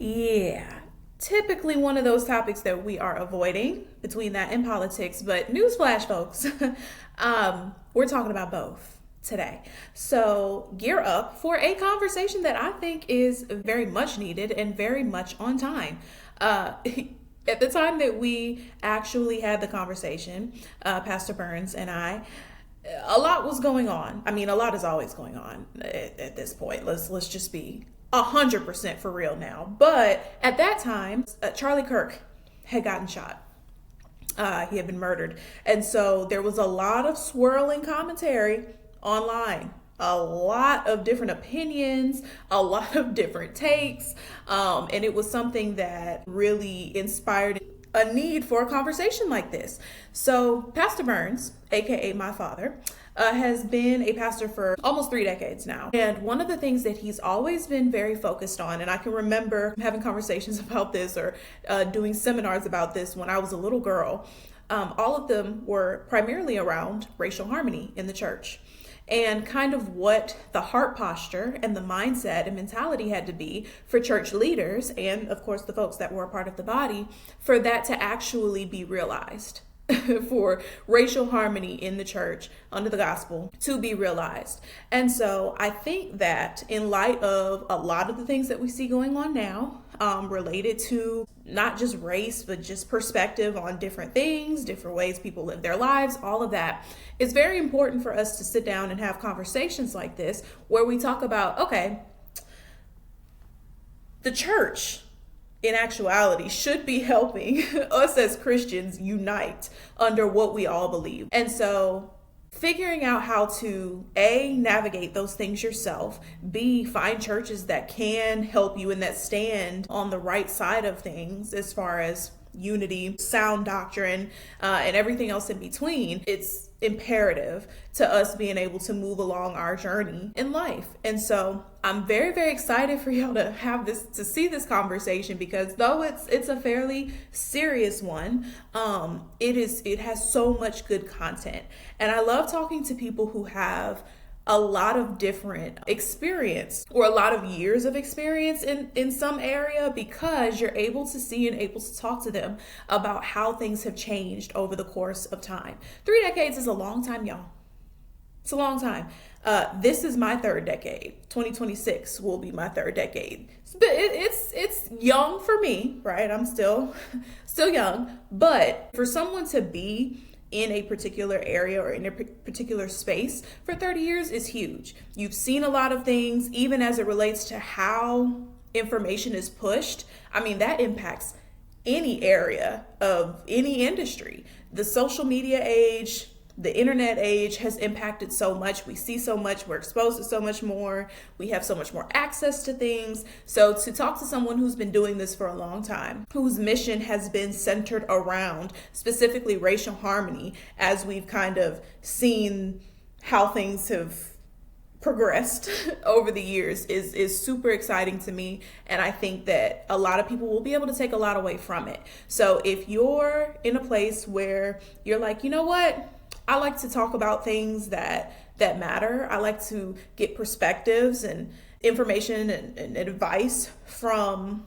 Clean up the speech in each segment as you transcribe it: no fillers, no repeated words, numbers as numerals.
Yeah, typically one of those topics that we are avoiding between that and politics, but newsflash, folks, we're talking about both today. So gear up for a conversation that I think is very much needed and very much on time. Uh, at the time that we actually had the conversation, Pastor Burns and I, a lot was going on. I mean, a lot is always going on at this point. Let's just be 100% for real now. But at that time, Charlie Kirk had gotten shot. He had been murdered, and so there was a lot of swirling commentary online. A lot of different opinions, a lot of different takes, and it was something that really inspired a need for a conversation like this. So Pastor Burns, aka my father, has been a pastor for almost 3 decades now. And one of the things that he's always been very focused on, and I can remember having conversations about this or doing seminars about this when I was a little girl, all of them were primarily around racial harmony in the church and kind of what the heart posture and the mindset and mentality had to be for church leaders and, of course, the folks that were a part of the body for that to actually be realized. For racial harmony in the church under the gospel to be realized. And so I think that in light of a lot of the things that we see going on now, related to not just race, but just perspective on different things, different ways people live their lives, all of that, it's very important for us to sit down and have conversations like this where we talk about, okay, the church in actuality should be helping us as Christians unite under what we all believe. And so figuring out how to A, navigate those things yourself, B, find churches that can help you and that stand on the right side of things as far as unity, sound doctrine, and everything else in between. It's imperative to us being able to move along our journey in life. And so I'm very, very excited for y'all to have this, to see this conversation, because though it's a fairly serious one, it has so much good content. And I love talking to people who have a lot of different experience or a lot of years of experience in some area, because you're able to see and able to talk to them about how things have changed over the course of time. 3 decades is a long time, y'all. It's a long time. This is my third decade. 2026 will be my third decade. But it's young for me, right? I'm still young. But for someone to be in a particular area or in a particular space for 30 years is huge. You've seen a lot of things, even as it relates to how information is pushed. I mean, that impacts any area of any industry. The social media age, the internet age has impacted so much. We see so much, we're exposed to so much more, we have so much more access to things. So to talk to someone who's been doing this for a long time, whose mission has been centered around specifically racial harmony, as we've kind of seen how things have progressed over the years, is super exciting to me. And I think that a lot of people will be able to take a lot away from it. So if you're in a place where you're like, you know what, I like to talk about things that matter. I like to get perspectives and information and advice from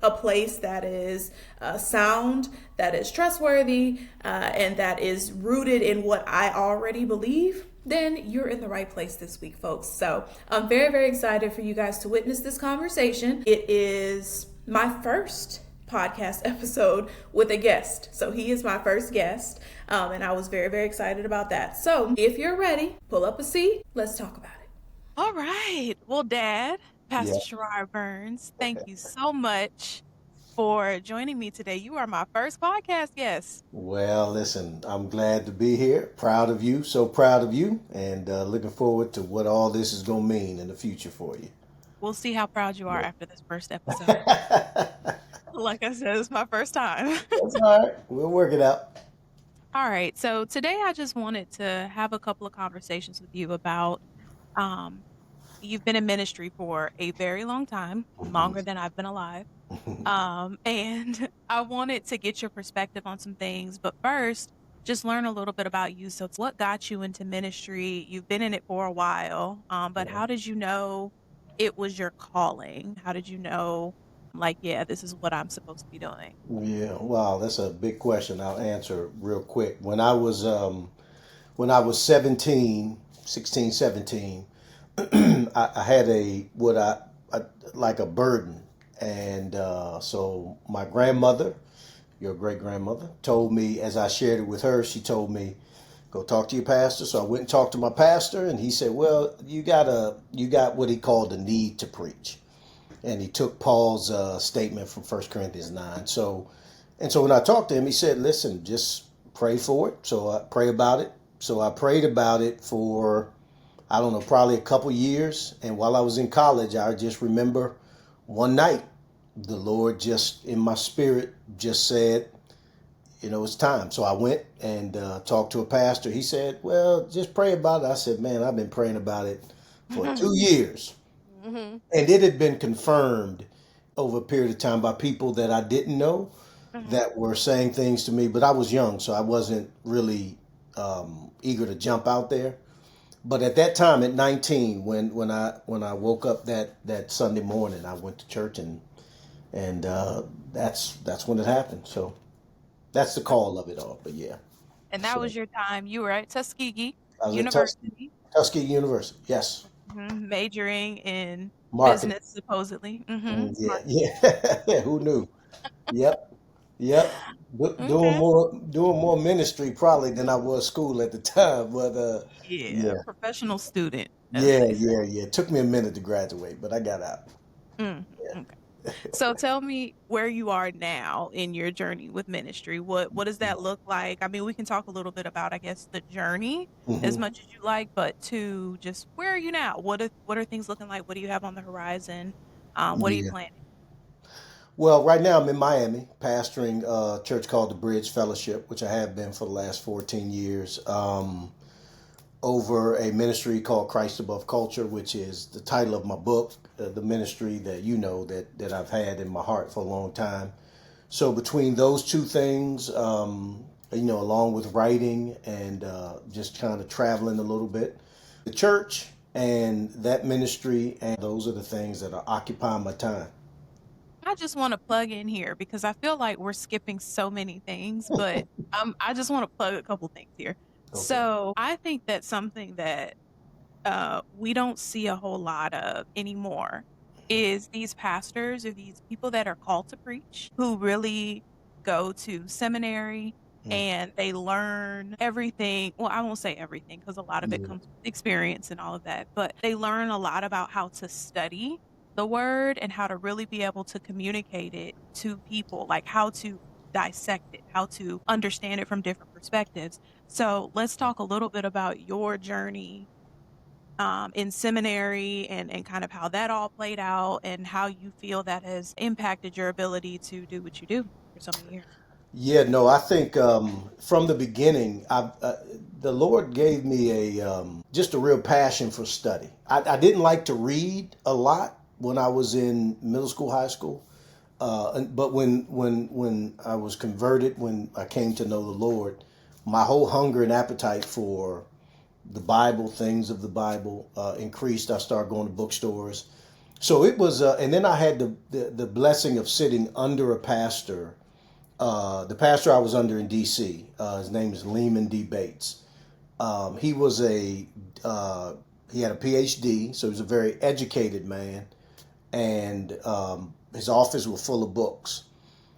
a place that is sound, that is trustworthy, and that is rooted in what I already believe, then you're in the right place this week, folks. So I'm very, very excited for you guys to witness this conversation. It is my first podcast episode with a guest. So he is my first guest, and I was very, very excited about that. So if you're ready, pull up a seat. Let's talk about it. All right. Well, Dad, Pastor Yeah. Sherard Burns, thank you so much for joining me today. You are my first podcast guest. Well, listen, I'm glad to be here. Proud of you. So proud of you. And looking forward to what all this is going to mean in the future for you. We'll see how proud you are after this first episode. Like I said, it's my first time. That's all right. We'll work it out. All right. So today I just wanted to have a couple of conversations with you about you've been in ministry for a very long time, longer than I've been alive. And I wanted to get your perspective on some things. But first, just learn a little bit about you. So it's what got you into ministry? You've been in it for a while, but Yeah. how did you know it was your calling? How did you know like, yeah, this is what I'm supposed to be doing? Yeah, wow, that's a big question. I'll answer real quick. When I was 17, 16, 17, I had I like a burden. And so my grandmother, your great grandmother, told me, as I shared it with her, she told me, go talk to your pastor. So I went and talked to my pastor, and he said, well, you got what he called the need to preach. And he took Paul's statement from 1 Corinthians 9. So when I talked to him, he said, listen, just pray for it. So I pray about it. So I prayed about it for, I don't know, probably a couple years. And while I was in college, I just remember one night, the Lord just in my spirit just said, it's time. So I went and talked to a pastor. He said, well, just pray about it. I said, man, I've been praying about it for 2 years. Mm-hmm. And it had been confirmed over a period of time by people that I didn't know Hmm. that were saying things to me, but I was young, so I wasn't really eager to jump out there. But at that time, at 19, when I woke up that Sunday morning, I went to church, and that's when it happened. So that's the call of it all. But yeah, And that so was your time. You were at Tuskegee I was at University, Tuskegee University. Yes, majoring in marketing. business, supposedly. Yeah, Marketing. yeah. Who knew? Yep. Yep. Doing Okay. more ministry probably than I was school at the time, but Yeah, yeah, professional student, as yeah, they say. yeah, yeah. It took me a minute to graduate, but I got out. Mhm, okay. So tell me where you are now in your journey with ministry. What does that look like? I mean, we can talk a little bit about, I guess, the journey as Hmm. much as you like, but to just where are you now? What are things looking like? What do you have on the horizon? What are you Yeah. planning? Well, right now I'm in Miami, pastoring a church called the Bridge Fellowship, which I have been for the last 14 years. Over a ministry called Christ Above Culture, which is the title of my book, the ministry that that I've had in my heart for a long time. So between those two things, along with writing and just kind of traveling a little bit, the church and that ministry, and those are the things that are occupying my time. I just want to plug in here because I feel like we're skipping so many things, but I just want to plug a couple things here. Okay. So I think that's something that we don't see a whole lot of anymore is these pastors or these people that are called to preach who really go to seminary and they learn everything. Well, I won't say everything because a lot of it Yeah. comes with experience and all of that, but they learn a lot about how to study the word and how to really be able to communicate it to people, like how to dissect it, how to understand it from different perspectives. So let's talk a little bit about your journey in seminary and kind of how that all played out and how you feel that has impacted your ability to do what you do for so many years. Yeah, no, I think from the beginning, the Lord gave me just a real passion for study. I didn't like to read a lot when I was in middle school, high school, but when I was converted, when I came to know the Lord, my whole hunger and appetite for the Bible, things of the Bible, increased. I started going to bookstores. So it was, and then I had the blessing of sitting under a pastor, the pastor I was under in D.C. His name is Lehman D. Bates. He was he had a PhD, so he was a very educated man, and his office was full of books.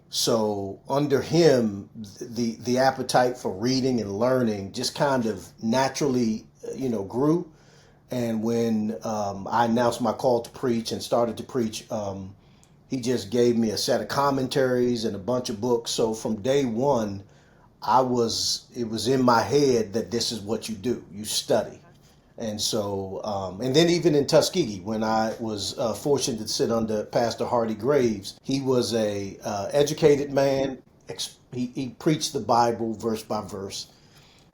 So under him, the appetite for reading and learning just kind of naturally, grew. And when I announced my call to preach and started to preach, he just gave me a set of commentaries and a bunch of books. So from day one, it was in my head that this is what you do. You study. And so, and then even in Tuskegee, when I was fortunate to sit under Pastor Hardy Graves, he was a educated man. He preached the Bible verse by verse.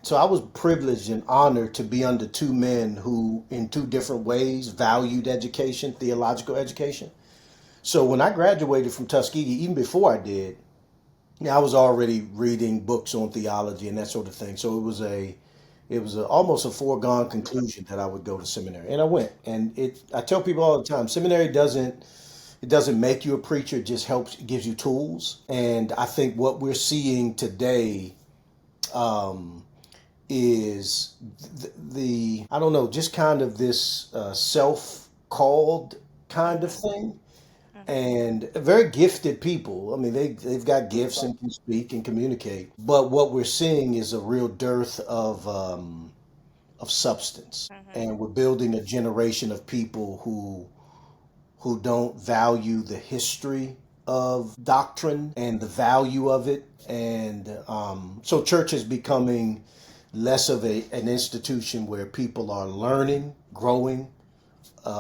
So I was privileged and honored to be under two men who, in two different ways, valued education, theological education. So when I graduated from Tuskegee, even before I did, I was already reading books on theology and that sort of thing. So almost a foregone conclusion that I would go to seminary, and I went. And I tell people all the time, seminary doesn't It doesn't make you a preacher, it just helps, it gives you tools. And I think what we're seeing today um, is I don't know, just kind of this self called kind of thing. Mhm. And very gifted people. I mean, they've got gifts and can speak and communicate. But what we're seeing is a real dearth of substance, Mhm. and we're building a generation of people who don't value the history of doctrine and the value of it. And so church is becoming less of an institution where people are learning, growing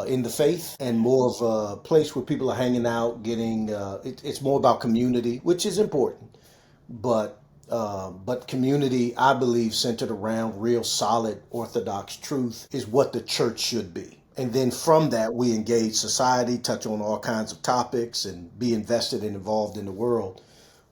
in the faith, and Mhm. more of a place where people are hanging out, getting, it's more about community, which is important. But community, I believe, centered around real solid orthodox truth is what the church should be. And then from that, we engage society, touch on all kinds of topics, and be invested and involved in the world,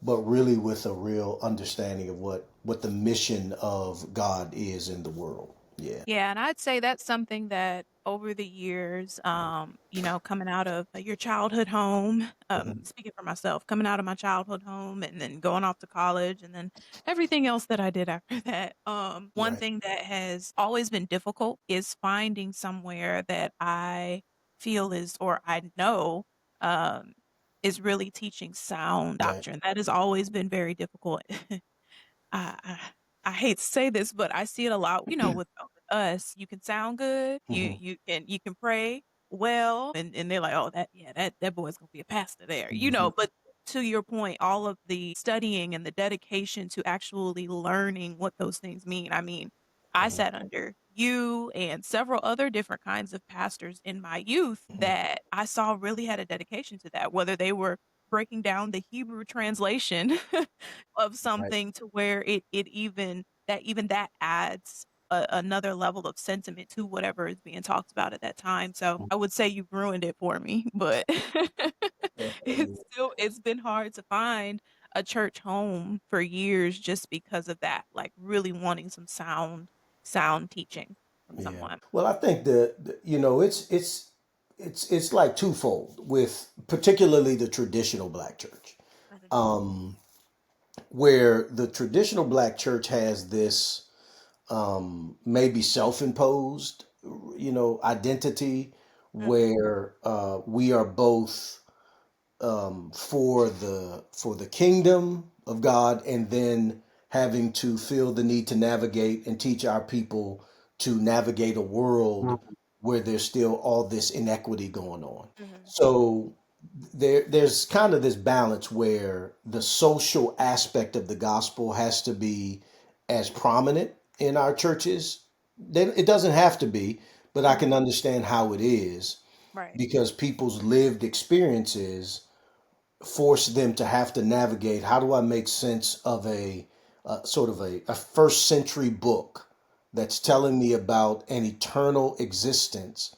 but really with a real understanding of what the mission of God is in the world. Yeah. Yeah, and I'd say that's something that over the years, coming out of your childhood home, Mhm. speaking for myself, coming out of my childhood home and then going off to college and then everything else that I did after that. One Right. thing that has always been difficult is finding somewhere that I feel is, or I know, um, is really teaching sound Right. doctrine. That has always been very difficult. I I I hate to say this, but I see it a lot, with us. You can sound good, Mhm. you can pray well, and they're like, "Oh, that boy's gonna be a pastor there," Mhm. but to your point, all of the studying and the dedication to actually learning what those things mean. I mean, I Mhm. sat under you and several other different kinds of pastors in my youth Mhm. that I saw really had a dedication to that, whether they were breaking down the Hebrew translation of Right. something to where even that adds another level of sentiment to whatever is being talked about at that time. So I would say you've ruined it for me, but it's been hard to find a church home for years just because of that, like really wanting some sound teaching from Yeah. someone. Well, I think it's like twofold with particularly the traditional black church, Mhm. um, where the traditional black church has this maybe self-imposed, identity Mhm. where we are both for the kingdom of God, and then having to feel the need to navigate and teach our people to navigate a world where there's still all this inequity going on. Mhm. So there's kind of this balance where the social aspect of the gospel has to be as prominent in our churches. Then it doesn't have to be, but I Mhm. can understand how it is Right. because people's lived experiences force them to have to navigate how do I make sense of a sort of a first century book that's telling me about an eternal existence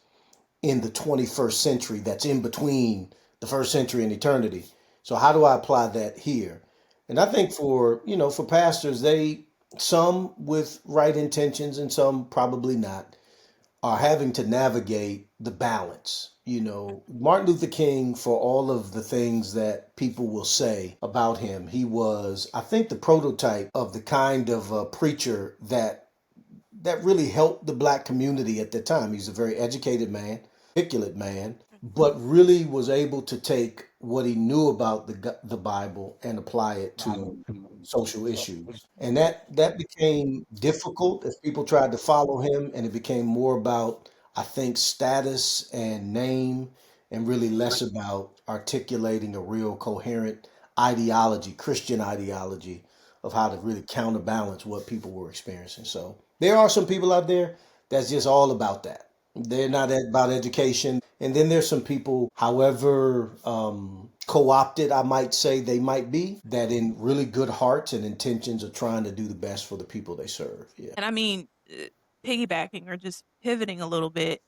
in the 21st century that's in between the first century and eternity. So how do I apply that here? And I think for pastors, they some with right intentions and some probably not are having to navigate the balance. Martin Luther King, for all of the things that people will say about him, he was, I think, the prototype of the kind of preacher that really helped the black community at the time. He's a very educated man, articulate man, but really was able to take what he knew about the Bible and apply it to social issues. And that became difficult as people tried to follow him, and it became more about, I think, status and name, and really less about articulating a real coherent ideology, Christian ideology of how to really counterbalance what people were experiencing. So there are some people out there that's just all about that. They're not about education. And then there's some people, however co opted, I might say they might be, that in really good hearts and intentions are trying to do the best for the people they serve. Yeah. And I mean, piggybacking or just pivoting a little bit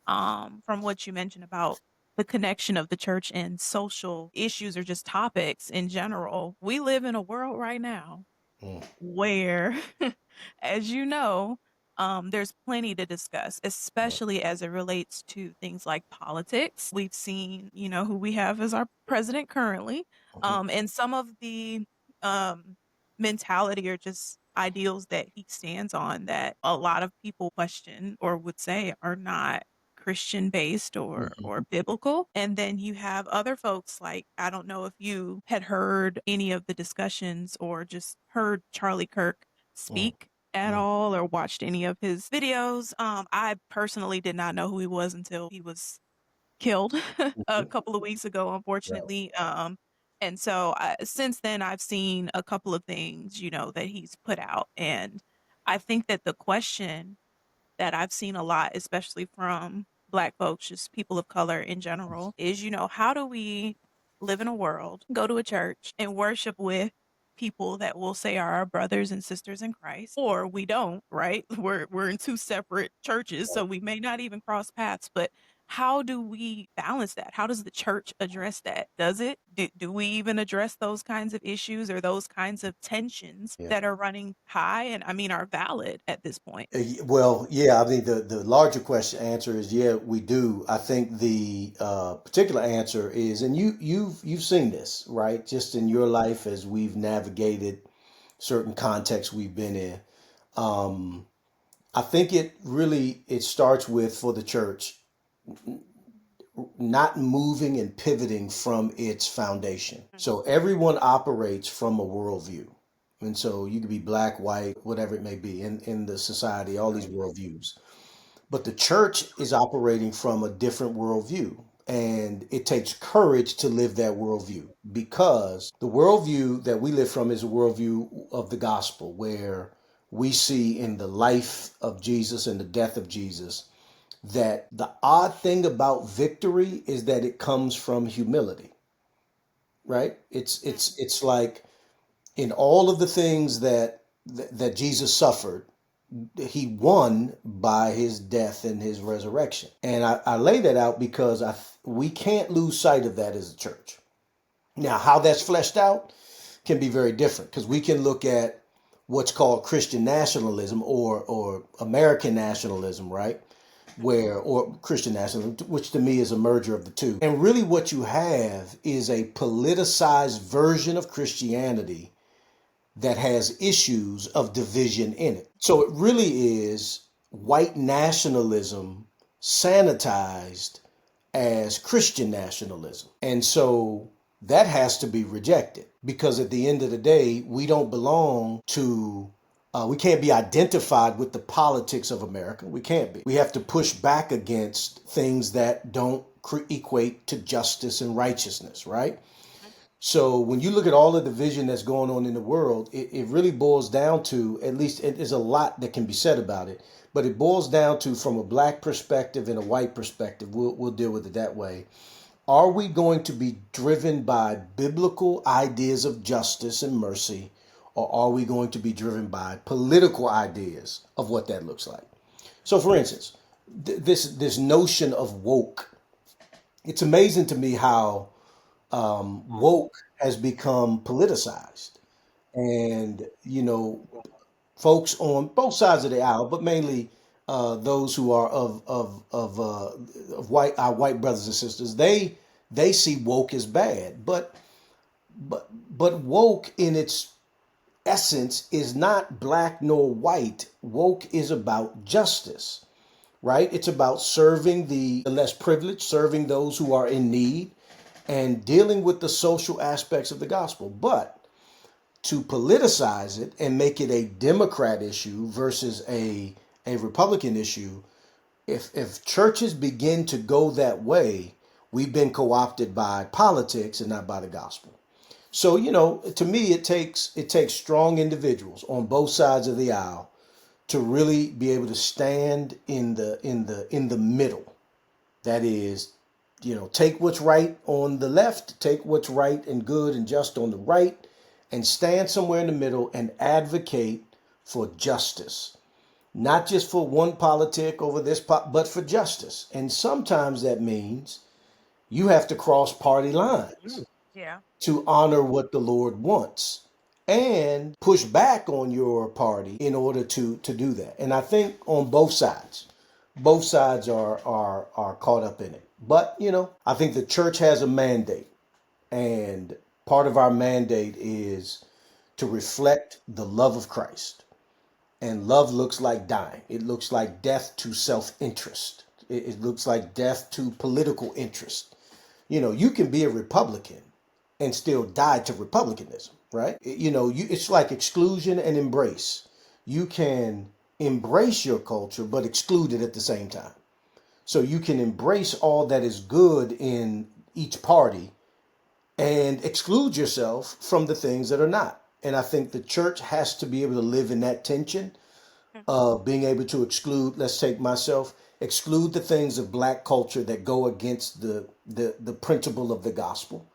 from what you mentioned about the connection of the church and social issues or just topics in general. We live in a world right now Mm. where, as you know, There's plenty to discuss, especially as it relates to things like politics. We've seen, who we have as our president currently, and some of the um, mentality or just ideals that he stands on that a lot of people question or would say are not Christian based or Mhm. biblical. And then you have other folks like, I don't know if you had heard any of the discussions or just heard Charlie Kirk Mm, speak at mm, all or watched any of his videos. I personally did not know who he was until he was killed a mhm. couple of weeks ago, Right. unfortunately. And so since then, I've seen a couple of things, that he's put out. And I think that the question that I've seen a lot, especially from Black folks, just people of color in general, is, how do we live in a world, go to a church and worship with people that will say are our brothers and sisters in Christ, or we don't, right? We're in two separate churches, so we may not even cross paths, but how do we balance that? How does the church address that? Does it? Do we even address those kinds of issues or those kinds of tensions Yeah. that are running high and I mean are valid at this point? Well, yeah, I mean, the larger question answer is, yeah, we do. I think the particular answer is, and you've seen this, right? Just in your life as we've navigated certain contexts we've been in. Um, I think it starts with, for the church, not moving and pivoting from its foundation. So everyone operates from a worldview. And so you could be black, white, whatever it may be in the society, all these worldviews. But the church is operating from a different worldview. And it takes courage to live that worldview, because the worldview that we live from is a worldview of the gospel, where we see in the life of Jesus and the death of Jesus that the odd thing about victory is that it comes from humility, right? It's like in all of the things that Jesus suffered, he won by his death and his resurrection. And I lay that out because we can't lose sight of that as a church. Now, how that's fleshed out can be very different, because we can look at what's called Christian nationalism or American nationalism, right? Where, or Christian nationalism, which to me is a merger of the two. And really what you have is a politicized version of Christianity that has issues of division in it. So it really is white nationalism sanitized as Christian nationalism. And so that has to be rejected, because at the end of the day, we don't belong to, we can't be identified with the politics of America. We can't be. We have to push back against things that don't equate to justice and righteousness, right? So when you look at all the division that's going on in the world, it really boils down to, at least there's a lot that can be said about it, but it boils down to, from a black perspective and a white perspective, we'll deal with it that way. Are we going to be driven by biblical ideas of justice and mercy, or are we going to be driven by political ideas of what that looks like? So, for instance, this notion of woke, it's amazing to me how woke has become politicized. And, folks on both sides of the aisle, but mainly those who are of white, our white brothers and sisters, they see woke as bad. But woke in its essence is not black nor white. Woke is about justice, right? It's about serving the less privileged, serving those who are in need, and dealing with the social aspects of the gospel. But to politicize it and make it a Democrat issue versus a Republican issue, if churches begin to go that way, we've been co-opted by politics and not by the gospel. So, to me, it takes strong individuals on both sides of the aisle to really be able to stand in the middle. That is, take what's right on the left, take what's right and good and just on the right, and stand somewhere in the middle and advocate for justice. Not just for one politic over this, but for justice. And sometimes that means you have to cross party lines Yeah. to honor what the Lord wants. and push back on your party in order to do that. And I think on both sides are caught up in it. But I think the church has a mandate, and part of our mandate is to reflect the love of Christ. And love looks like dying. It looks like death to self-interest. It looks like death to political interest. You can be a Republican and still die to republicanism, right? It's like exclusion and embrace. You can embrace your culture, but exclude it at the same time. So you can embrace all that is good in each party and exclude yourself from the things that are not. And I think the church has to be able to live in that tension of being able to exclude, let's take myself, exclude the things of black culture that go against the principle of the gospel,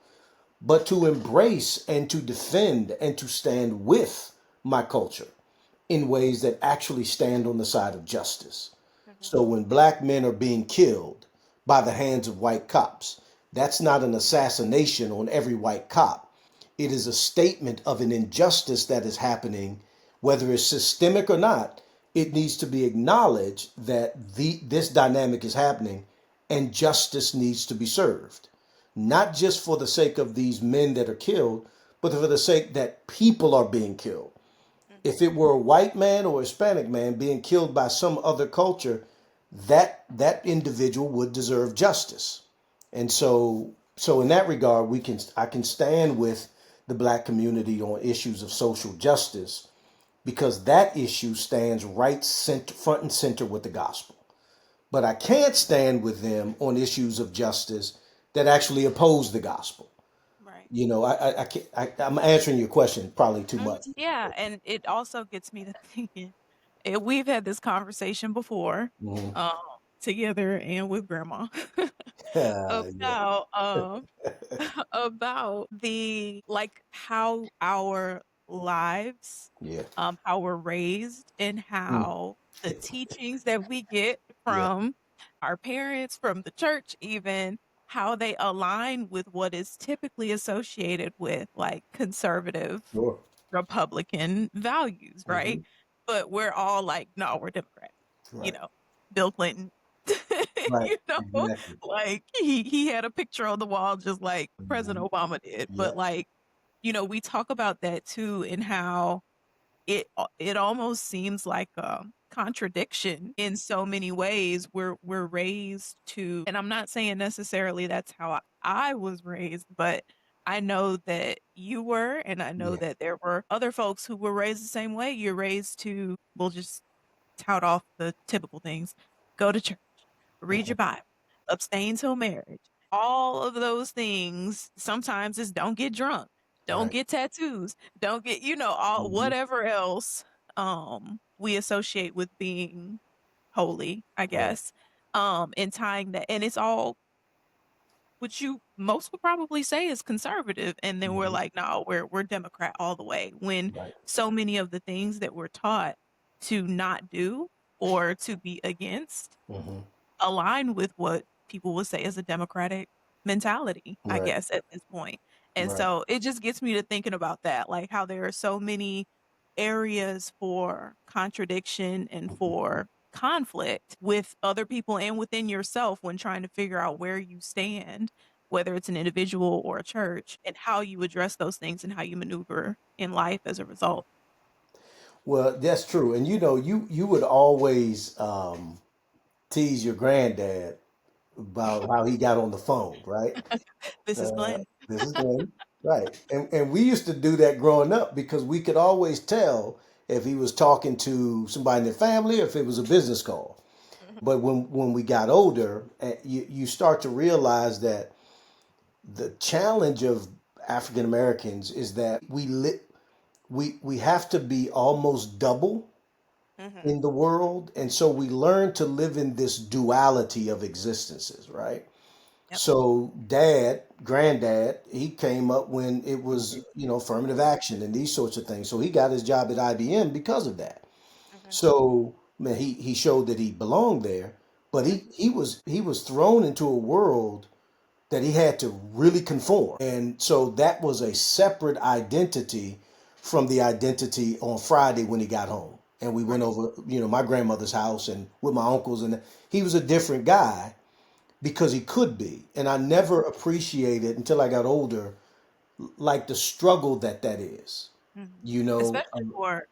but to embrace and to defend and to stand with my culture in ways that actually stand on the side of justice. So when black men are being killed by the hands of white cops, that's not an assassination on every white cop. It is a statement of an injustice that is happening, whether it's systemic or not. It needs to be acknowledged that this dynamic is happening and justice needs to be served. Not just for the sake of these men that are killed, but for the sake that people are being killed. If it were a white man or a Hispanic man being killed by some other culture, that individual would deserve justice. And so in that regard, I can stand with the black community on issues of social justice, because that issue stands front and center with the gospel. But I can't stand with them on issues of justice that actually oppose the gospel. Right. I can't, I'm answering your question probably too much. Yeah, and it also gets me to thinking, we've had this conversation before, Mhm. um, together and with grandma Yeah. about about the like how our lives, Yeah. how we're raised, and Mm. how the teachings that we get Yeah. from our parents, from the church, even how they align with what is typically associated with like conservative Sure. Republican values, right? Hmm. But we're all like, no, we're Democrat, you Right. know, Bill Clinton, Right. you know, Exactly. like he had a picture on the wall just like Hmm. President Obama did. But Yes. like, we talk about that too, and how it almost seems like a contradiction in so many ways. We're raised to, and I'm not saying necessarily that's how I was raised, but I know that you were, and I know Yeah. that there were other folks who were raised the same way. You're raised to, we'll just tout off the typical things: go to church, read your Hmm. Bible, abstain till marriage. All of those things sometimes is don't get drunk, don't Right. get tattoos, don't get, all Hmm. whatever else we associate with being holy, I Right. guess. And tying that, and it's all what you most would probably say is conservative, and then we're Hmm. like, no, we're Democrat all the way, when Right. so many of the things that we're taught to not do or to be against Hmm. align with what people would say is a democratic mentality, I Right. guess, at this point. And Right. so it just gets me to thinking about that, like how there are so many areas for contradiction and for conflict with other people and within yourself when trying to figure out where you stand, whether it's an individual or a church, and how you address those things and how you maneuver in life as a result. Well, that's true. And you would always tease your granddad about how he got on the phone, right? This is Uh, Glenn. this is Glenn. Right. And we used to do that growing up because we could always tell if he was talking to somebody in the family or if it was a business call. But when we got older, you start to realize that the challenge of African Americans is that we have to be almost double Hmm. in the world, and so we learn to live in this duality of existences, right? Yep. So granddad, he came up when it was, affirmative action and these sorts of things. So he got his job at IBM because of that. Hmm. So man, he showed that he belonged there, but he was thrown into a world that he had to really conform. And so that was a separate identity from the identity on Friday when he got home. And we went Right. over, my grandmother's house and with my uncles, and he was a different guy because he could be. And I never appreciated until I got older, like the struggle that is, Mhm. you know. Especially for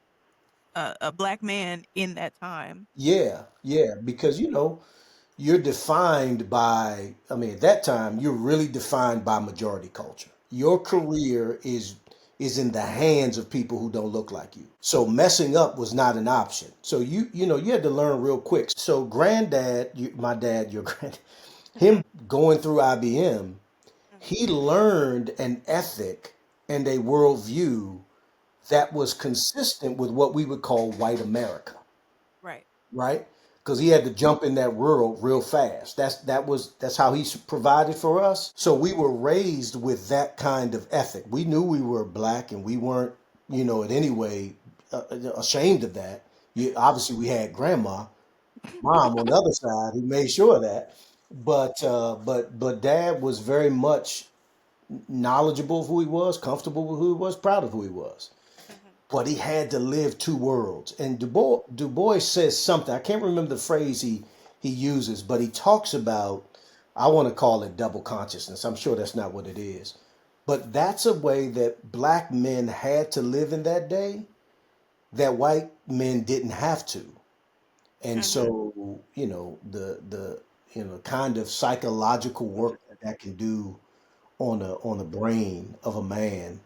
a black man in that time. Yeah, yeah, because you're defined by, I mean, at that time, you're really defined by majority culture. Your Right. career is in the hands of people who don't look like you. So messing up was not an option. So you had to learn real quick. So granddad, my dad, your grand, him going through IBM, Mhm. he learned an ethic and a worldview that was consistent with what we would call white America, Right. right? Because he had to jump in that world real fast. That's how he provided for us. So we were raised with that kind of ethic. We knew we were black, and we weren't, in any way ashamed of that. Obviously, we had grandma, mom on the other side who made sure of that. But dad was very much knowledgeable of who he was, comfortable with who he was, proud of who he was, Mhm. but he had to live two worlds. And Du Bois says something. I can't remember the phrase he uses, but he talks about. I want to call it double consciousness. I'm sure that's not what it is, but that's a way that black men had to live in that day that white men didn't have to. And Mhm. so, the kind of psychological work that can do on the brain of a man,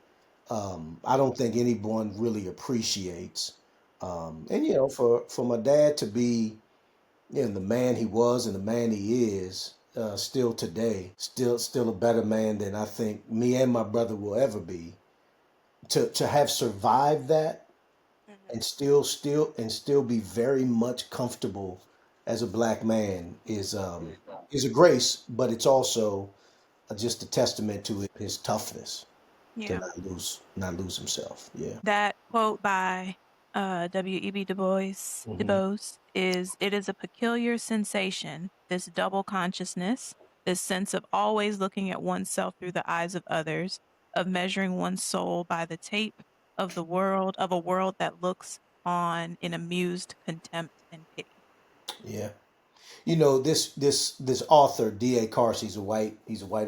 I don't think anyone really appreciates. And for my dad to be, the man he was and the man he is, still today, still a better man than I think me and my brother will ever be. To have survived that Mhm. and still be very much comfortable as a black man is a grace, but it's also just a testament to his toughness to Yeah. not lose himself. Yeah. That quote by W.E.B. Du Hmm. Bois is, "It is a peculiar sensation, this double consciousness, this sense of always looking at oneself through the eyes of others, of measuring one's soul by the tape of a world that looks on in amused contempt and pity." Yeah. This author D.A. Cars, he's a white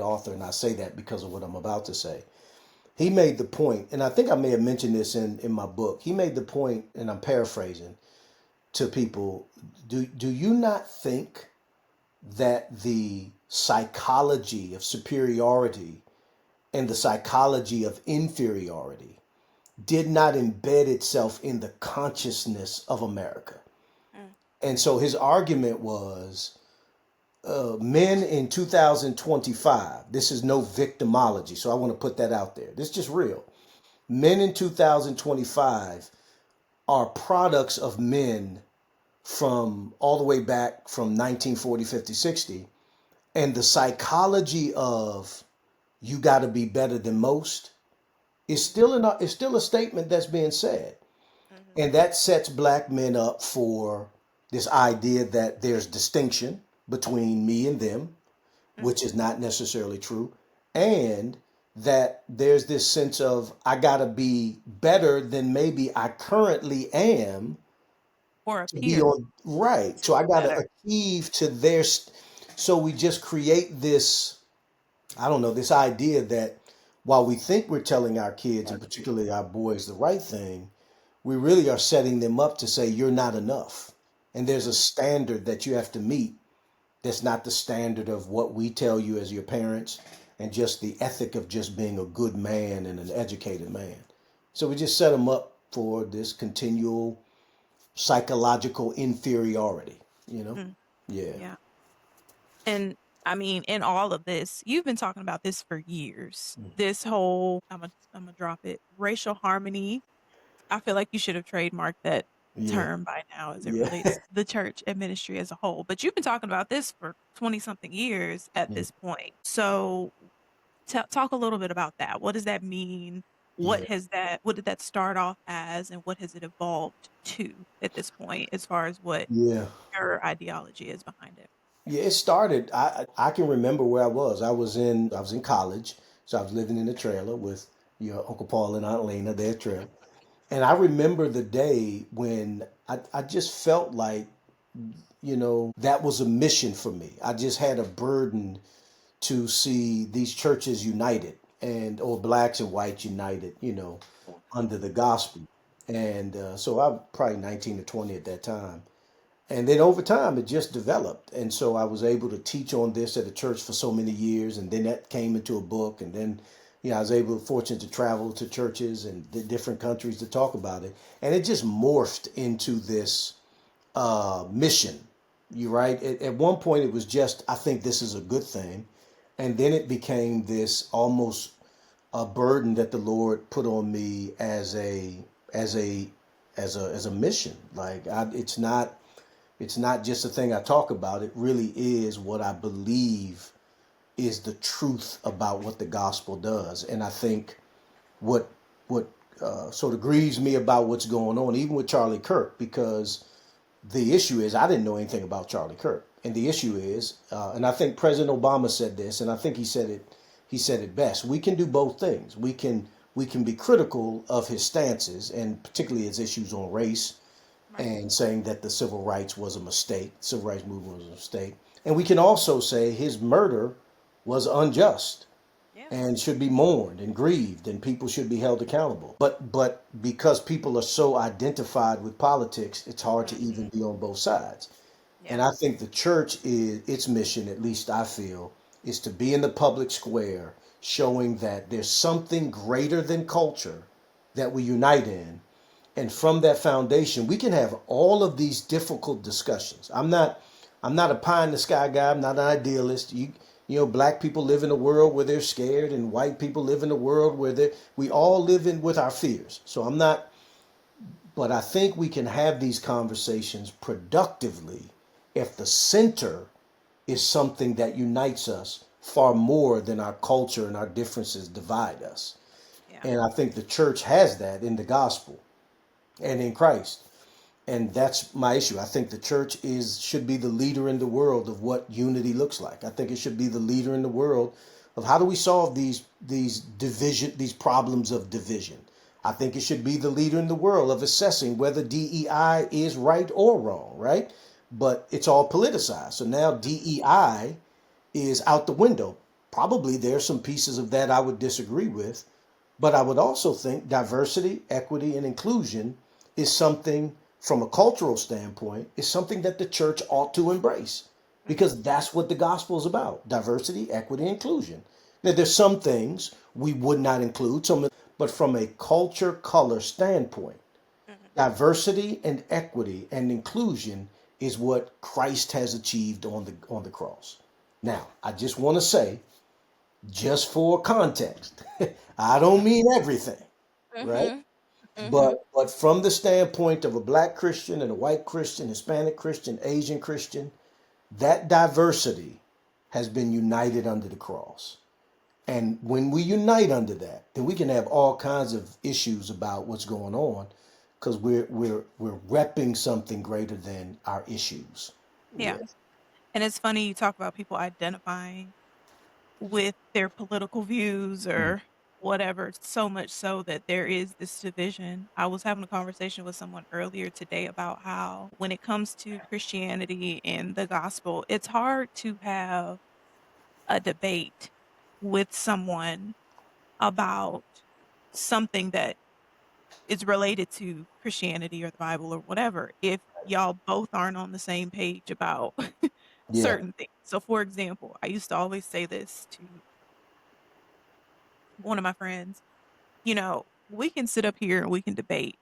author, and I say that because of what I'm about to say. He made the point, and I think I may have mentioned this in my book. He made the point, and I'm paraphrasing to people. Do you not think that the psychology of superiority and the psychology of inferiority did not embed itself in the consciousness of America? Mm. And so his argument was, men in 2025, this is no victimology, so I want to put that out there. This is just real. Men in 2025 are products of men from all the way back from 1940, 50, 60. And the psychology of you got to be better than most is still a statement that's being said. Mhm. And that sets black men up for this idea that there's distinction between me and them, which Mhm. is not necessarily true, and that there's this sense of I got to be better than maybe I currently am Or to be appear on right. to So I be got to better. achieve to their. So we just create this, I don't know, this idea that while we think we're telling our kids and particularly our boys the right thing, we really are setting them up to say you're not enough. And there's a Mhm. standard that you have to meet that's not the standard of what we tell you as your parents and just the ethic of just being a good man and an educated man. So we just set them up for this continual psychological inferiority, you know? Mm. Yeah. Yeah. And I mean, in all of this, you've been talking about this for years. This whole, I'm gonna drop it, racial harmony. I feel like you should have trademarked that Yeah. term by now as it Yeah. relates to the church and ministry as a whole. But you've been talking about this for 20 something years at Yeah. this point. So talk a little bit about that. What does that mean? Yeah. What did that start off as, and what has it evolved to at this point as far as what Yeah. your ideology is behind it? Yeah, it started. I can remember where I was. I was in college, so I was living in a trailer with your Uncle Paul and Aunt Lena, their trailer. And I remember the day when I just felt like, that was a mission for me. I just had a burden to see these churches united or blacks and whites united, under the gospel. And so I'm probably 19 or 20 at that time. And then over time, it just developed. And so I was able to teach on this at a church for so many years. And then that came into a book. And then, I was fortunate to travel to churches and different countries to talk about it. And it just morphed into this mission. You right. At one point, it was just, I think this is a good thing. And then it became this almost a burden that the Lord put on me as a as a mission. Like it's not just a thing I talk about. It really is what I believe is the truth about what the gospel does. And I think what sort of grieves me about what's going on, even with Charlie Kirk, because the issue is I didn't know anything about Charlie Kirk, and the issue is, and I think President Obama said this, and I think he said it. He said it best. We can do both things. We can be critical of his stances, and particularly his issues on race, Right. and saying that the civil rights was a mistake, civil rights movement was a mistake, and we can also say his murder was unjust Yeah. and should be mourned and grieved, and people should be held accountable. But because people are so identified with politics, it's hard to even be on both sides. And Yeah. I think the church is its mission, at least I feel, is to be in the public square, showing that there's something greater than culture that we unite in. And from that foundation, we can have all of these difficult discussions. I'm not a pie in the sky guy. I'm not an idealist. Black people live in a world where they're scared, and white people live in a world where we all live in with our fears. So I'm not, but I think we can have these conversations productively if the center is something that unites us far more than our culture and our differences divide us. Yeah. And I think the church has that in the gospel and in Christ. And that's my issue. I think the church should be the leader in the world of what unity looks like. I think it should be the leader in the world of how do we solve these problems of division. I think it should be the leader in the world of assessing whether DEI is right or wrong, right? But it's all politicized. So now DEI is out the window. Probably there's some pieces of that I would disagree with, but I would also think diversity, equity, and inclusion is something from a cultural standpoint, is something that the church ought to embrace because that's what the gospel is about: diversity, equity, inclusion. Now, there's some things we would not include, but from a culture color standpoint, diversity and equity and inclusion is what Christ has achieved on the cross. Now, I just want to say, just for context, I don't mean everything, right? Mm-hmm. Mm-hmm. But from the standpoint of a black Christian and a white Christian, Hispanic Christian, Asian Christian, that diversity has been united under the cross. And when we unite under that, then we can have all kinds of issues about what's going on because we're repping something greater than our issues. Yeah. Yeah. And it's funny you talk about people identifying with their political views Mm. or whatever, so much so that there is this division. I was having a conversation with someone earlier today about how when it comes to Christianity and the gospel, it's hard to have a debate with someone about something that is related to Christianity or the Bible or whatever if y'all both aren't on the same page about Yeah. certain things. So, for example, I used to always say this to one of my friends, we can sit up here and we can debate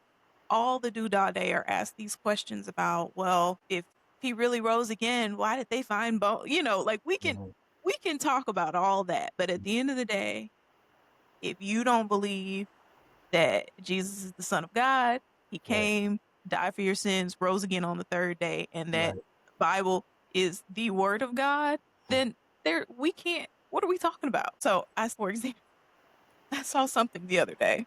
all the doodah day or ask these questions about, well, if he really rose again, why did they find bone? Like Mhm. we can talk about all that, but at the end of the day, if you don't believe that Jesus is the Son of God, he Right. came, died for your sins, rose again on the third day, and that Right. the Bible is the word of God, then we can't, what are we talking about? So for example, I saw something the other day.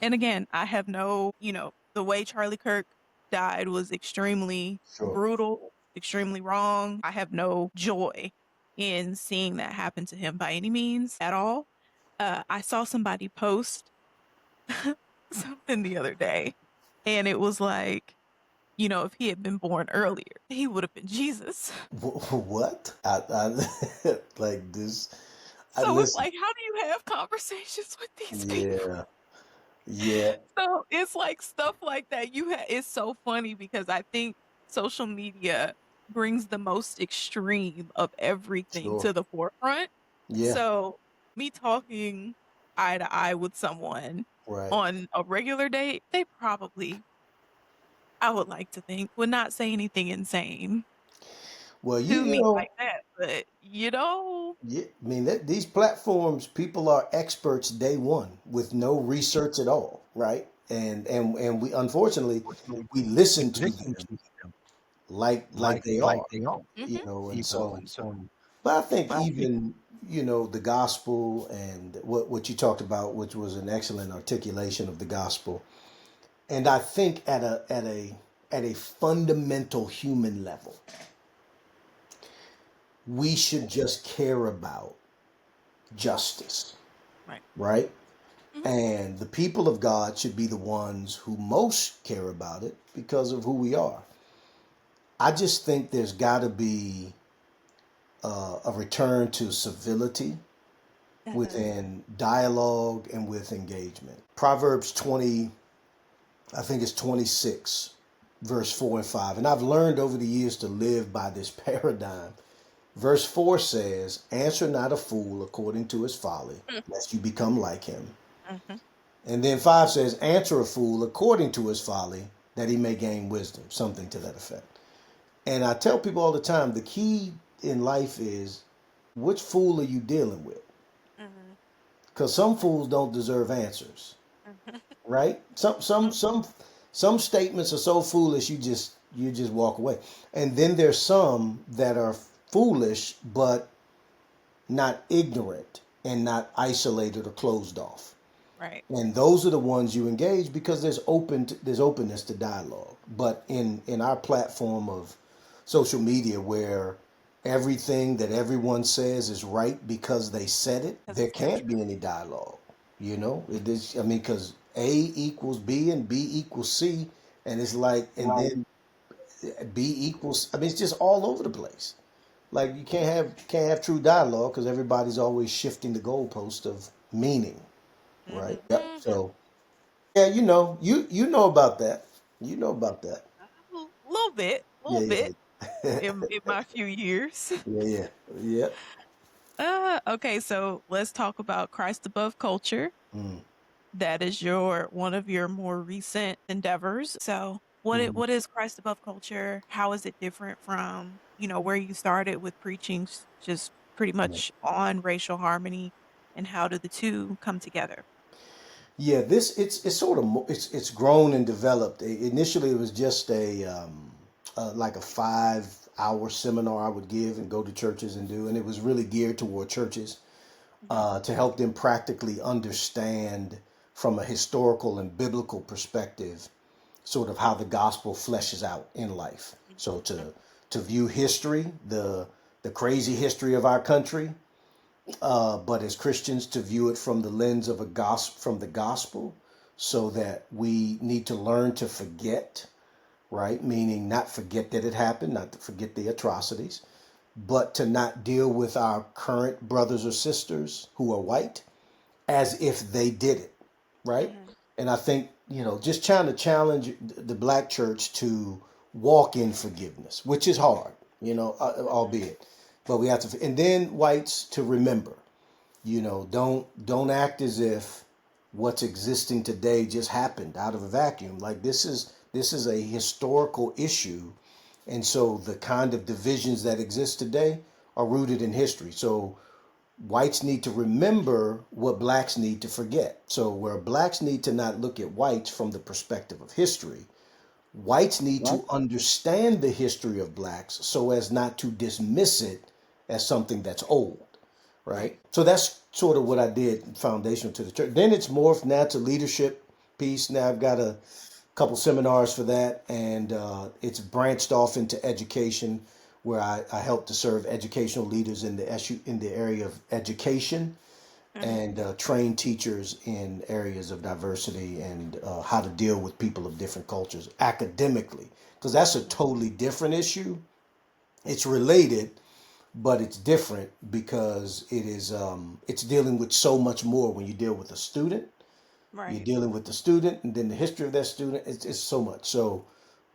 And again, I have the way Charlie Kirk died was extremely Sure. brutal, extremely wrong. I have no joy in seeing that happen to him by any means at all. I saw somebody post something the other day, and it was like, if he had been born earlier, he would have been Jesus. What? Like this. I So it's listen. like, how do you have conversations with these people? Yeah, yeah, So it's like stuff like that. It's so funny because I think social media brings the most extreme of everything sure. to the forefront. Yeah, So me talking eye to eye with someone right. on a regular date, they probably, I would like to think, would not say anything insane Well, to you me know, like that. But yeah, I mean, these platforms, people are experts day one with no research at all, right? And we unfortunately we listen to them like they are, mhm, and so. But I think even the gospel and what you talked about, which was an excellent articulation of the gospel, and I think at a fundamental human level, we should just care about justice, right. right? Mhm. And the people of God should be the ones who most care about it because of who we are. I just think there's got to be a return to civility Mhm. within dialogue and with engagement. Proverbs 20, I think it's 26, verse 4 and 5. And I've learned over the years to live by this paradigm. Verse 4 says, "Answer not a fool according to his folly, Mm, lest you become like him." mhm. And then 5 says, "Answer a fool according to his folly, that he may gain wisdom," something to that effect. And I tell people all the time, the key in life is, which fool are you dealing with? Mhm. Because some fools don't deserve answers, Mhm. right? Some statements are so foolish you just walk away. And then there's some that are foolish but not ignorant and not isolated or closed off. Right. And those are the ones you engage because there's openness to dialogue. But in our platform of social media where everything that everyone says is right because they said it, Because there it's their can't truth. be any dialogue. It is. I mean, because A equals B and B equals C, and it's like, and then B equals. I mean, it's just all over the place. Like you can't have true dialogue because everybody's always shifting the goalpost of meaning, right? Mhm. Yep. Mhm. So yeah, you know about that. You know about that. A little bit, Yeah, little bit yeah, in my few years. yeah, yeah, yeah. Okay, so let's talk about Christ above culture. Mm, That is your one of your more recent endeavors. So, mm, what is Christ above culture? How is it different from, where you started with preaching just pretty yeah. much on racial harmony, and how do the two come together? Yeah, this it's sort of it's grown and developed. Initially, it was just like a 5 hour seminar I would give and go to churches and do, and it was really geared toward churches Mhm. to help them practically understand from a historical and biblical perspective sort of how the gospel fleshes out in life. So to view history, the crazy history of our country, but as Christians to view it from the lens of from the gospel, so that we need to learn to forget, right? Meaning not forget that it happened, not to forget the atrocities, but to not deal with our current brothers or sisters who are white as if they did it, right? Mhm. And I think, just trying to challenge the black church to walk in forgiveness, which is hard, albeit, but we have to, and then whites to remember, don't act as if what's existing today just happened out of a vacuum. Like this is a historical issue, and so the kind of divisions that exist today are rooted in history. So whites need to remember what blacks need to forget. So where blacks need to not look at whites from the perspective of history, whites need to understand the history of blacks so as not to dismiss it as something that's old, Right. right? So that's sort of what I did foundational to the church. Then it's morphed now to leadership piece. Now I've got a couple seminars for that, and it's branched off into education, where I help to serve educational leaders in the area of education, and train teachers in areas of diversity and how to deal with people of different cultures academically, because that's a totally different issue. It's related, but it's different because it's dealing with so much more. When you deal with a student, you're Right. dealing with the student, and then the history of that student. It's so much. So,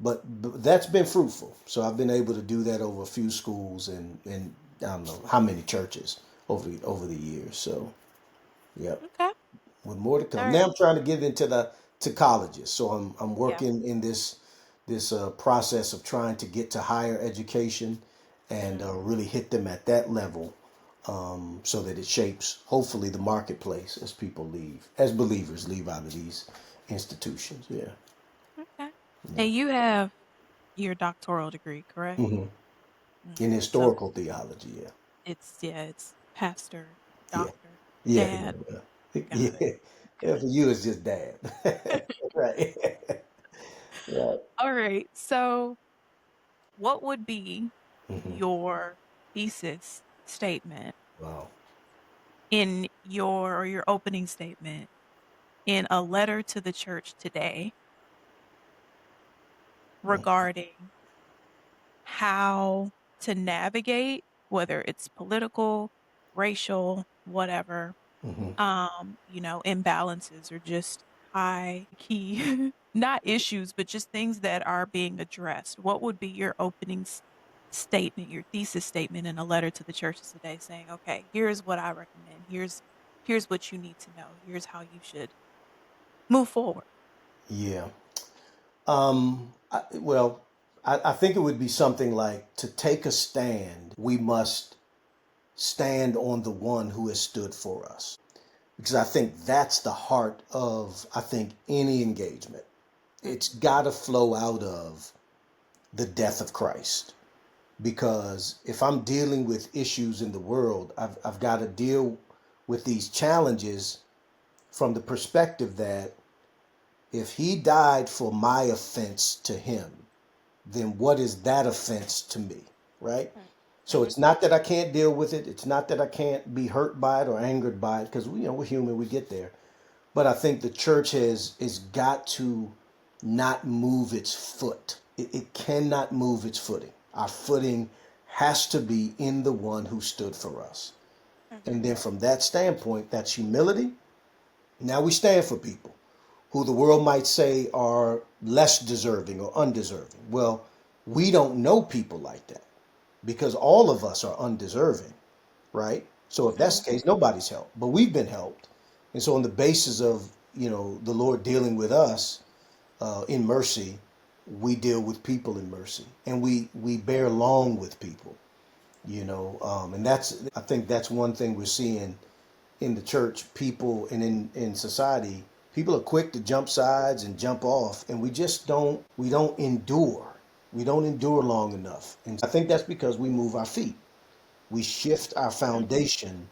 but that's been fruitful. So I've been able to do that over a few schools and I don't know how many churches over the years. So, yep, Okay. with more to All come. Now right. I'm trying to get into the to colleges. So I'm Yeah. working in this process of trying to get to higher education and Mhm. really hit them at that level, so that it shapes hopefully the marketplace as people leave, as believers leave out of these institutions. Yeah, Okay. yeah. And you have your doctoral degree, correct? hmm In Okay. So historical theology. Yeah, it's pastor, yeah, doctor, yeah, dad. yeah. Got it. Yeah. Yeah, for you, it's just dad. Right. Right. All right. So what would be hmm your thesis statement Wow. in your opening statement in a letter to the church today regarding how to navigate, whether it's political, racial, whatever, hmm imbalances or just high key, not issues, but just things that are being addressed? What would be your opening statement, your thesis statement in a letter to the churches today saying, okay, here's what I recommend. Here's what you need to know. Here's how you should move forward. Yeah. Well, I think it would be something like, to take a stand, we must stand on the one who has stood for us. Because I think that's the heart of, I think, any engagement. It's Mhm. got to flow out of the death of Christ. Because if I'm dealing with issues in the world, I've got to deal with these challenges from the perspective that if he died for my offense to him, then what is that offense to me? Right? Right. So Mhm. it's not that I can't deal with it. It's not that I can't be hurt by it or angered by it, because we're human, we get there. But I think the church has got to not move its foot. It cannot move its footing. Our footing has to be in the one who stood for us. Mhm. And then from that standpoint, that's humility. Now we stand for people who the world might say are less deserving or undeserving. Well, we don't know people like that, because all of us are undeserving, right? So if that's Mhm. the case, nobody's helped, but we've been helped. And so on the basis of, the Lord dealing with us in mercy, we deal with people in mercy, and we bear long with people, and I think that's one thing we're seeing in the church, people, and in society. People are quick to jump sides and jump off, and we don't endure. We don't endure long enough. And I think that's because we move our feet. We shift our Mhm. foundation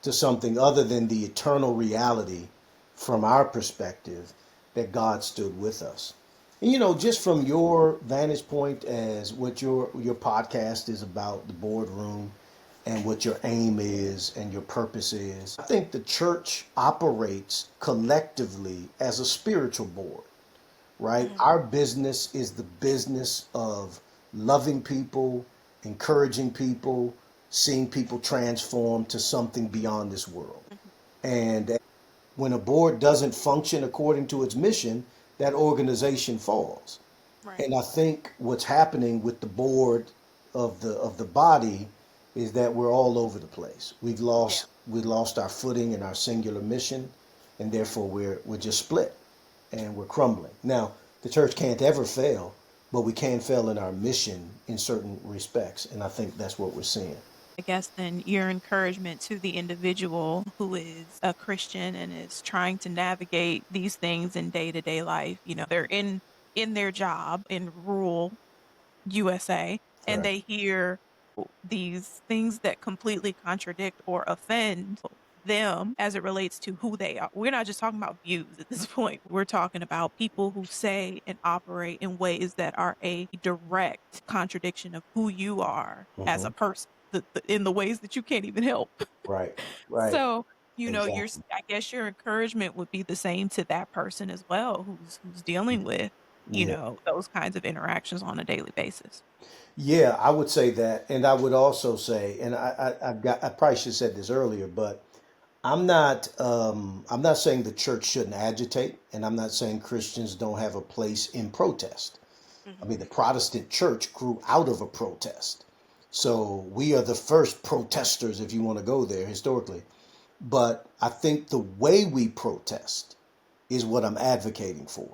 to something other than the eternal reality from our perspective, that God stood with us. And just from your vantage point, as what your podcast is about, the boardroom, and what your aim is and your purpose is, I think the church operates collectively as a spiritual board, right? Mhm. Our business is the business of loving people, encouraging people, seeing people transform to something beyond this world. Mhm. And when a board doesn't function according to its mission, that organization falls. Right. And I think what's happening with the board of the body is that we're all over the place. Yeah. We lost our footing and our singular mission, and therefore we're just split and we're crumbling. Now, the church can't ever fail, but we can fail in our mission in certain respects, and I think that's what we're seeing. I guess then your encouragement to the individual who is a Christian and is trying to navigate these things in day-to-day life, they're in their job in rural USA and Right. they hear these things that completely contradict or offend them as it relates to who they are. We're not just talking about views at this point. We're talking about people who say and operate in ways that are a direct contradiction of who you are as hmm a person, in the ways that you can't even help. Right. Right. So, Exactly. I guess your encouragement would be the same to that person as well who's dealing with, Yeah. those kinds of interactions on a daily basis. Yeah, I would say that. And I would also say, and I probably should have said this earlier, but I'm not saying the church shouldn't agitate, and I'm not saying Christians don't have a place in protest. I Mhm. mean, the Protestant church grew out of a protest. So we are the first protesters, if you want to go there historically. But I think the way we protest is what I'm advocating for.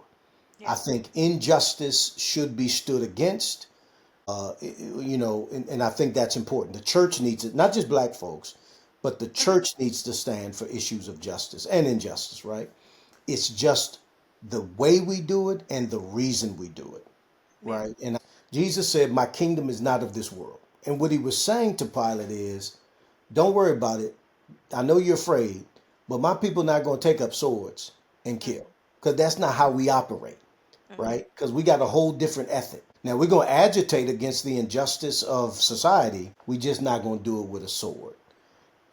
I Yeah. think injustice should be stood against, and I think that's important. The church needs it, not just black folks, but the Mhm. church needs to stand for issues of justice and injustice, right? It's just the way we do it and the reason we do it, Yeah. right? And Jesus said, "My kingdom is not of this world." And what he was saying to Pilate is, don't worry about it. I know you're afraid, but my people not going to take up swords and kill, Mhm. because that's not how we operate, Mhm. right? Because we got a whole different ethic. Now we're going to agitate against the injustice of society. We just not going to do it with a sword.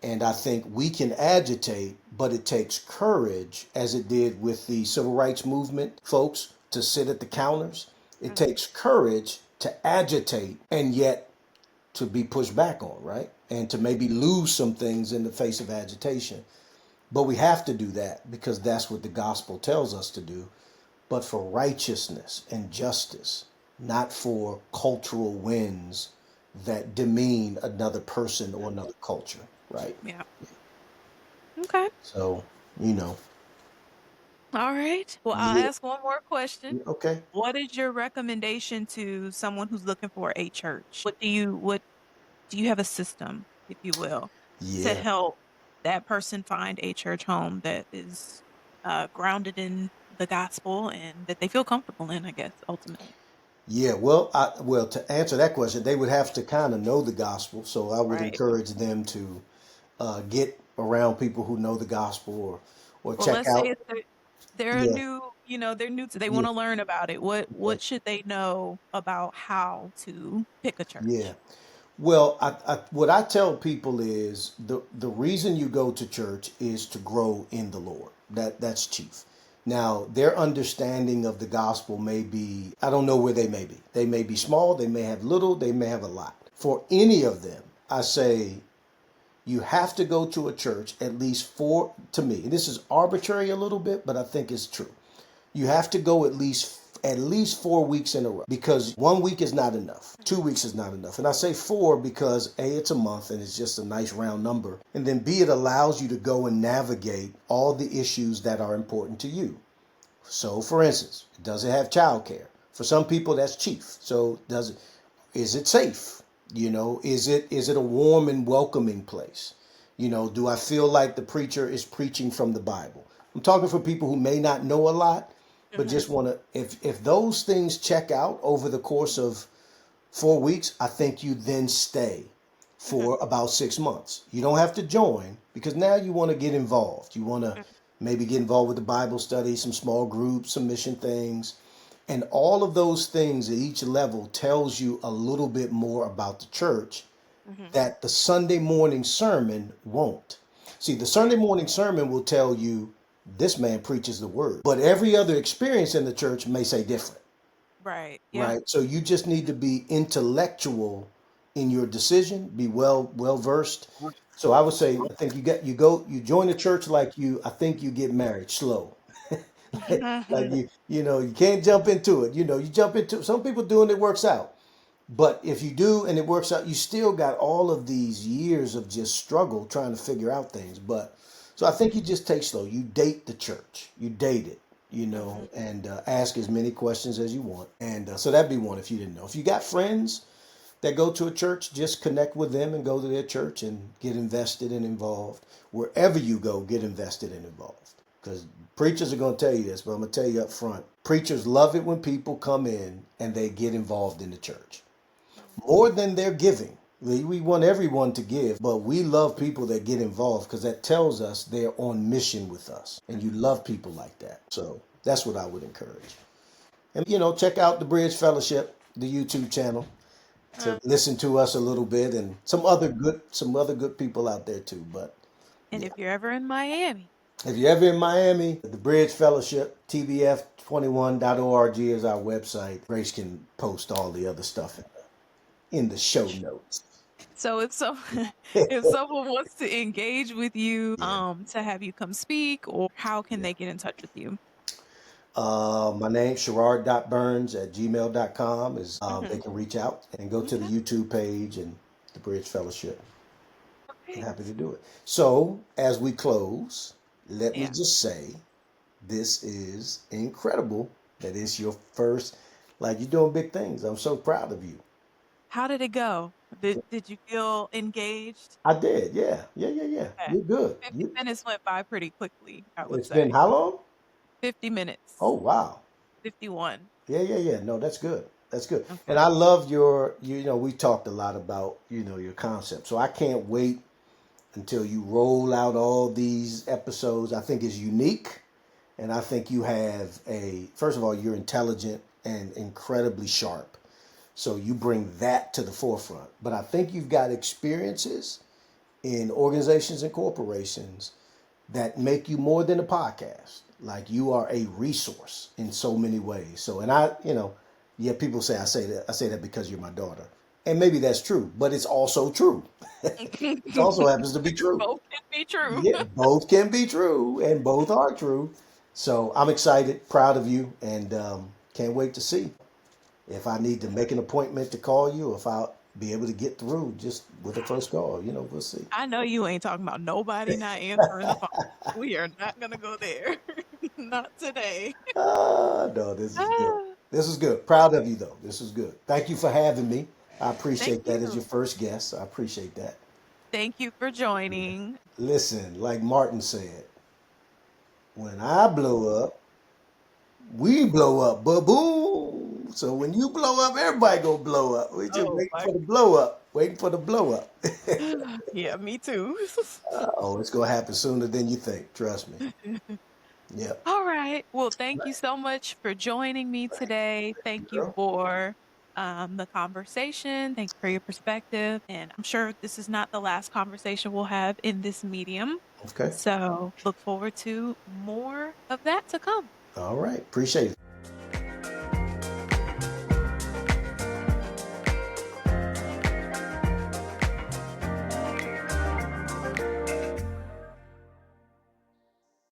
And I think we can agitate, but it takes courage, as it did with the civil rights movement folks, to sit at the counters. It Mhm. takes courage to agitate and yet to be pushed back on, right? And to maybe lose some things in the face of agitation. But we have to do that because that's what the gospel tells us to do. But for righteousness and justice, not for cultural wins that demean another person or Mhm. another culture, right? Yeah. Okay. So, you know, All right. Well, I'll yeah, ask one more question. okay. What is your recommendation to someone who's looking for a church? What do you have a system, if you will, to Yeah. help that person find a church home that is grounded in the gospel and that they feel comfortable in, I guess, ultimately. Yeah, well, to answer that question, they would have to kind of know the gospel. So I would Right. encourage them to get around people who know the gospel, or Well, check let's say out. if they're Yeah, new, they're new to, they want yeah, to learn about it. What yeah, what should they know about how to pick a yeah. church? Well, what I tell people is the reason you go to church is to grow in the Lord. That's chief. Now, their understanding of the gospel may be, I don't know where they may be. They may be small, they may have little, they may have a lot. For any of them, I say you have to go to a church at least four, to me, and this is arbitrary a little bit, but I think it's true. You have to go at least 4 weeks in a row, because one week is not enough. 2 weeks is not enough. And I say four because A, it's a month and it's just a nice round number. And then B, it allows you to go and navigate all the issues that are important to you. So for instance, does it have childcare? For some people that's chief. So is it safe? Is it a warm and welcoming place? Do I feel like the preacher is preaching from the Bible? I'm talking for people who may not know a lot, but Hmm. just want to, if those things check out over the course of 4 weeks, I think you then stay Hmm. for about 6 months. You don't have to join, because now you want to get involved. You want to maybe get involved with the Bible study, some small groups, some mission things. And all of those things at each level tells you a little bit more about the church Hmm. that the Sunday morning sermon won't. See, the Sunday Right. morning sermon will tell you this man preaches the word, but every other experience in the church may say different, Right. Yeah. right? So you just need to be intellectual in your decision, be well versed. So I would say, I think you join the church like I think you get married slow. Like you can't jump into it. You jump into, some people do and it works out. But if you do and it works out, you still got all of these years of just struggle trying to figure out things. But so I think you just take slow. You date the church. You date it, Hmm. and ask as many questions as you want. And so that'd be one if you didn't know. If you got friends that go to a church, just connect with them and go to their church and get invested and involved. Wherever you go, get invested and involved. Because preachers are going to tell you this, but I'm going to tell you up front. Preachers love it when people come in and they get involved in the church more than they're giving. We want everyone to give, but we love people that get involved, because that tells us they're on mission with us. And you love people like that. So that's what I would encourage. And, check out the Bridge Fellowship, the YouTube channel, to listen to us a little bit, and some other good people out there too. But And Yeah. if you're ever in Miami, If you're ever in Miami, the Bridge Fellowship, tbf21.org is our website. Grace can post all the other stuff in the show notes. so if so if someone wants to engage with you, Yeah. to have you come speak, or how can Yeah. they get in touch with you? My name, Sherard.Burns@gmail.com is they Mhm. can reach out and go to the Okay, YouTube page and the Bridge Fellowship. I'm okay. happy to do it. So as we close, let me Yeah. just say this is incredible that it's your first, like you're doing big things. I'm so proud of you. How did it go? Did you feel engaged? I did, yeah. Yeah. Okay. You're good. 50 minutes went by pretty quickly, I would It's been say. how long? 50 Oh minutes. wow. 51. Yeah. No, that's good. That's good. And Okay. I love your, we talked a lot about, your concept. So I can't wait until you roll out all these episodes. I think it's unique. And I think you have first of all, you're intelligent and incredibly sharp. So you bring that to the forefront. But I think you've got experiences in organizations and corporations that make you more than a podcast. Like you are a resource in so many ways. So, and yeah, people say I say that because you're my daughter. And maybe that's true, but it's also true. It also happens to be true. Both can be true. Yeah, both can be true and both are true. So I'm excited, proud of you, and can't wait to see if I need to make an appointment to call you, or if I'll be able to get through just with the first call. We'll see. I know you ain't talking about nobody not answering the phone. We are not gonna go there. Not today. No, this is good. Ah, This is good. Proud of you, though. This is good. Thank you for having me. I thank appreciate that as you. your first guest. I appreciate that. Thank you for joining. Listen, like Martin said, when I blow up, we blow up, ba-boom. So when you blow up, everybody gonna blow up. We just Oh waiting my. for the blow up. Waiting for the blow up. Yeah, me too. Oh, it's gonna happen sooner than you think. Trust me. Yep. All right. Well, thank you so much for joining me today. You Thank you girl. for the conversation. Thank you for your perspective. And I'm sure this is not the last conversation we'll have in this medium. Okay. So look forward to more of that to come. All right. Appreciate it.